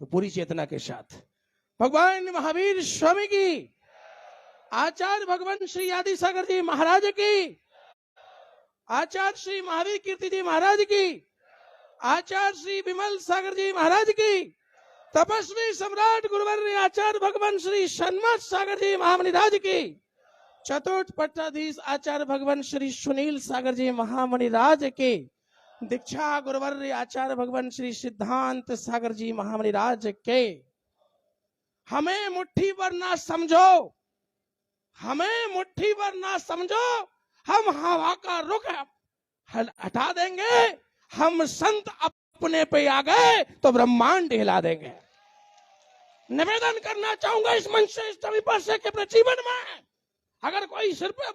तो पूरी चेतना के साथ भगवान महावीर स्वामी की, आचार्य भगवान श्री आदि सागर जी महाराज की, आचार्य श्री महावीर कीर्ति जी महाराज की, आचार्य श्री विमल सागर जी महाराज की, तपस्वी सम्राट गुरुवर आचार्य भगवान श्री सन्मत सागर जी महामणिराज की, चतुर्थ पट्टाधीश आचार्य भगवान श्री सुनील सागर जी महामणिराज के, दीक्षा गुरुवर आचार्य भगवान श्री सिद्धांत सागर जी महामणिराज के। हमें मुट्ठी पर ना समझो, हमें मुट्ठी पर ना समझो, हम हवा का रुख हटा देंगे। हम संत अपने पे आ गए तो ब्रह्मांड हिला देंगे। निवेदन करना चाहूंगा इस मंच से, इस छवि पर से कि अपने जीवन में अगर कोई सिर पे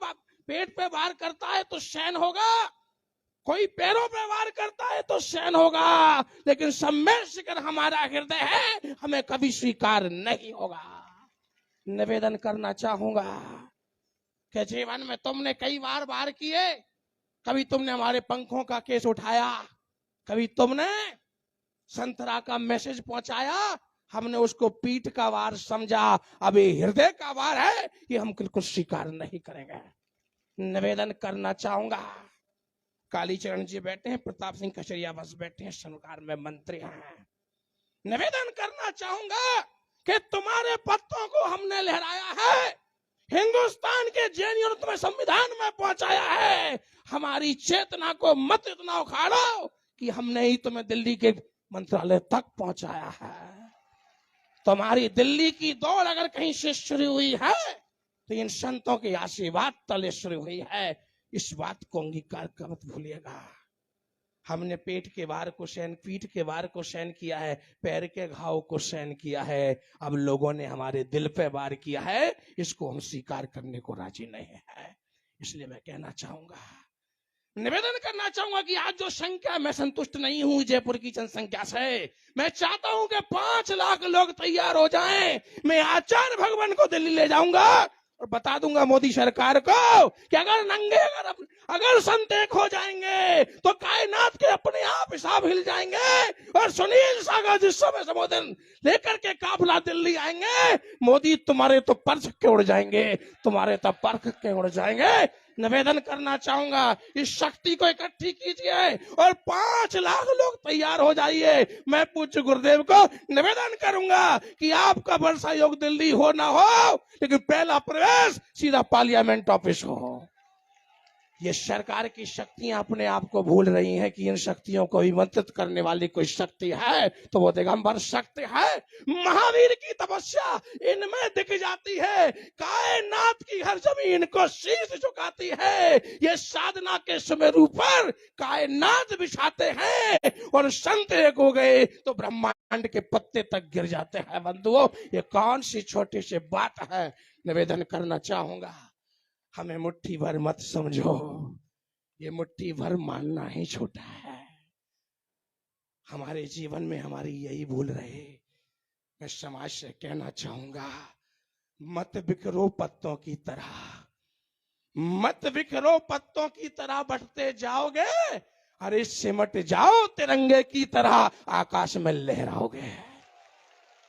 पेट पे वार करता है तो सहन होगा, कोई पैरों पे वार करता है तो सहन होगा, लेकिन सम्मेद शिखर हमारा हृदय है, हमें कभी स्वीकार नहीं होगा। निवेदन करना चाहूंगा कि जीवन में तुमने कई बार वार किए, कभी तुमने हमारे पंखों का केस उठाया, कभी तुमने संतरा का मैसेज पहुंचाया, हमने उसको पीठ का वार समझा। अभी हृदय का वार है, ये हम बिल्कुल स्वीकार नहीं करेंगे। निवेदन करना चाहूंगा, कालीचरण जी बैठे हैं, प्रताप सिंह कचरिया बस बैठे हैं, सरकार में मंत्री हैं। निवेदन करना चाहूंगा कि तुम्हारे पत्तों को हमने लहराया है, हिंदुस्तान के जेएनयू ने तुम्हें संविधान में पहुंचाया है। हमारी चेतना को मत इतना उखाड़ो कि हमने ही तुम्हें दिल्ली के मंत्रालय तक पहुंचाया है। तुम्हारी दिल्ली की दौड़ अगर कहीं से शुरू हुई है तो इन संतों के आशीर्वाद तले शुरू हुई है। इस बात को अंगीकार कर मत भूलिएगा। हमने पेट के वार को सहन, पीठ के वार को सहन किया है, पैर के घाव को सहन किया है, अब लोगों ने हमारे दिल पे वार किया है, इसको हम स्वीकार करने को राजी नहीं है। इसलिए मैं कहना चाहूंगा, निवेदन करना चाहूंगा कि आज जो संख्या, मैं संतुष्ट नहीं हूं जयपुर की जनसंख्या से। मैं चाहता हूं कि 5 लाख लोग तैयार हो जाएं। मैं आचार्य भगवान को दिल्ली ले जाऊंगा और बता दूंगा मोदी सरकार को कि अगर नंगे अगर संत एक हो जाएंगे तो कायनात के अपने आप हिसाब हिल जाएंगे। और सुनील सागर जिस समय संबोधन लेकर के काफिला दिल्ली आएंगे, मोदी तुम्हारे तो पर के उड़ जाएंगे, तुम्हारे तो पर के उड़ जाएंगे। निवेदन करना चाहूंगा, इस शक्ति को इकट्ठी कीजिए और 5 लाख लोग तैयार हो जाइए। मैं पूज्य गुरुदेव को निवेदन करूंगा कि आपका वर्षा योग दिल्ली हो ना हो, लेकिन पहला प्रवेश सीधा पार्लियामेंट ऑफिस हो। ये सरकार की शक्तियां अपने आप को भूल रही हैं कि इन शक्तियों को विमंत्रित करने वाली कोई शक्ति है तो वो दिगंबर शक्ति है। महावीर की तपस्या इनमें दिख जाती है, कायनात की हर जमीन को शीश झुकाती है। ये साधना के सुमेरु पर कायनात बिछाते हैं और संत एक हो गए तो ब्रह्मांड के पत्ते तक गिर जाते हैं। बंधुओं, ये कौन सी छोटी सी बात है। निवेदन करना चाहूंगा, हमें मुट्ठी भर मत समझो, ये मुट्ठी भर मानना ही छोटा है। हमारे जीवन में हमारी यही भूल रहे। मैं समाज से कहना चाहूंगा, मत बिखरो पत्तों की तरह, मत बिखरो पत्तों की तरह, बढ़ते जाओगे अरे सिमट जाओ तिरंगे की तरह, आकाश में लहराओगे।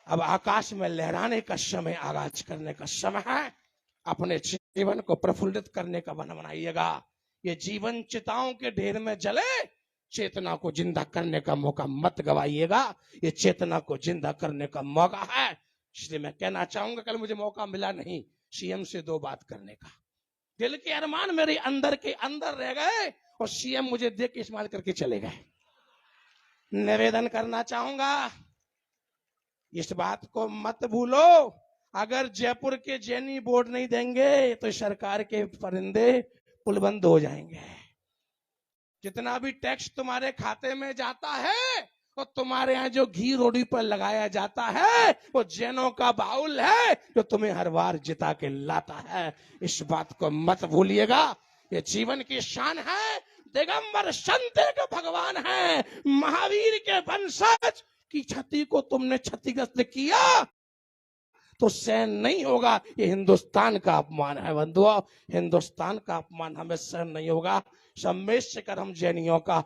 अब आकाश में लहराने का समय, आगाज करने का समय है। अपने जीवन को प्रफुल्लित करने का मन बनाइएगा। ये जीवन चिताओं के ढेर में जले, चेतना को जिंदा करने का मौका मत गवाइएगा। ये चेतना को जिंदा करने का मौका है। इसलिए मैं कहना चाहूंगा, कल मुझे मौका मिला नहीं सीएम से 2 बात करने का। दिल के अरमान मेरे अंदर के अंदर रह गए और सीएम मुझे देख के इस्तेमाल करके चले गए। निवेदन करना चाहूंगा, इस बात को मत भूलो, अगर जयपुर के जेएनयू बोर्ड नहीं देंगे तो सरकार के परिंदे पुलबंद हो जाएंगे। जितना भी टैक्स तुम्हारे खाते में जाता है और तुम्हारे यहाँ जो घी रोटी पर लगाया जाता है वो जैनों का बाउल है जो तुम्हें हर बार जिता के लाता है। इस बात को मत भूलिएगा। ये जीवन की शान है। दिगंबर संत के भगवान है, महावीर के वंशज की छति को तुमने क्षतिग्रस्त किया तो सहन नहीं होगा। ये हिंदुस्तान का अपमान है बंधुओं, हिंदुस्तान का अपमान हमें सहन नहीं होगा। सम्मेद शिखर हम जैनियों का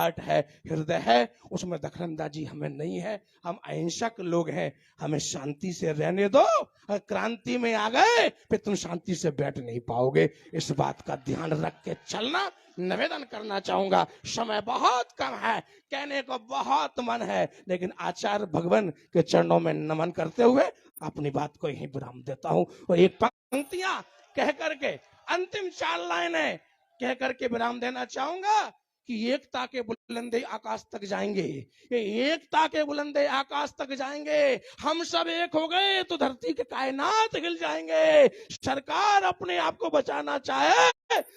हार्ट है, हृदय है, उसमें दखलंदाजी हमें नहीं है। हम अहिंसक लोग हैं, हमें शांति से रहने दो। अगर क्रांति में आ गए फिर तुम शांति से बैठ नहीं पाओगे। इस बात का ध्यान रख के चलना निवेदन करना चाहूंगा। समय बहुत कम है, कहने को बहुत मन है, लेकिन आचार्य भगवान के चरणों में नमन करते हुए अपनी बात को यहीं विराम देता हूं और एक पंक्तियां कह करके, अंतिम 4 लाइनें कह करके विराम देना चाहूंगा कि एकता के बुलंदे आकाश तक जाएंगे, ये एकता के बुलंदे आकाश तक जाएंगे। हम सब एक हो गए तो धरती के कायनात हिल जाएंगे। सरकार अपने आप को बचाना चाहे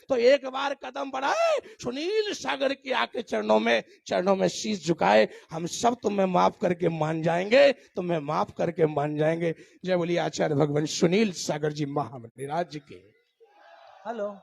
तो एक बार कदम बढ़ाए, सुनील सागर की आके चरणों में शीश झुकाए। हम सब तुम्हें माफ करके मान जाएंगे, तुम्हें माफ करके मान जाएंगे। जय बोलिए आचार्य भगवान सुनील सागर जी महाराज के। हेलो।